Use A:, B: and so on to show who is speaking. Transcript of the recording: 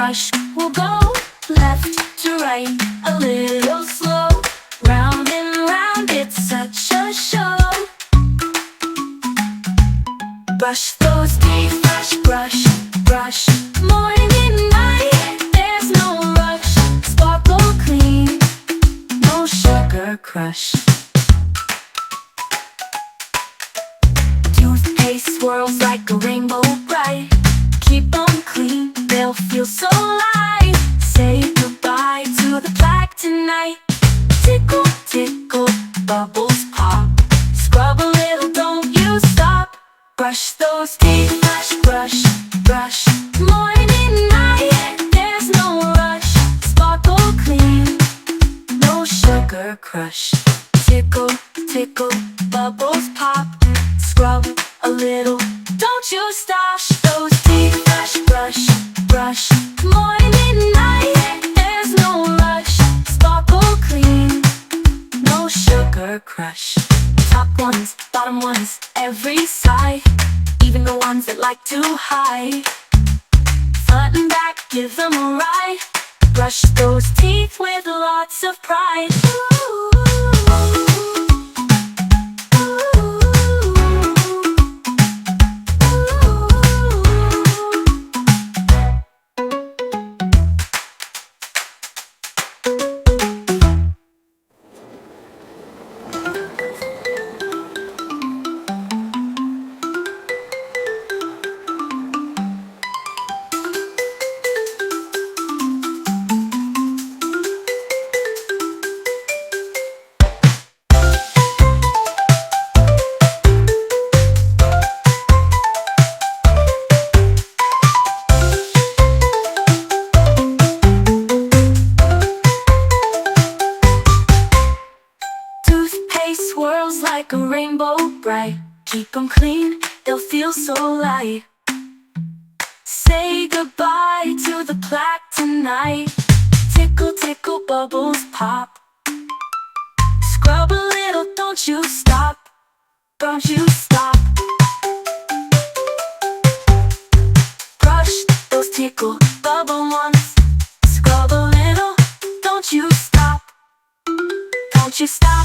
A: brush will go left to right, a little slow. Round and round, it's such a show. Brush those teeth, brush, brush, morning and night. There's no rush, sparkle clean, no sugar crush. Toothpaste swirls like a rainbow bright. Keep them clean, they'll feel so light. Say goodbye to the plaque tonight. Tickle, tickle, bubbles pop. Scrub a little, don't you stop. Brush those teeth, brush, brush, morning and night. There's no rush, sparkle clean, no sugar crush. Tickle, tickle, bubbles pop. Scrub a little, don't you stop. Those teeth, brush, brush, morning and night. There's no rush, sparkle clean, no sugar crush. Top ones, bottom ones, every side, even the ones that like to hide. Front and back, give them a ride. Brush those teeth with lots of pride. Ooh. Swirls like a rainbow bright. Keep them clean, they'll feel so light. Say goodbye to the plaque tonight. Tickle, tickle, bubbles pop. Scrub a little, don't you stop. Don't you stop. Brush those tickle, bubble ones. Scrub a little, don't you stop. Don't you stop.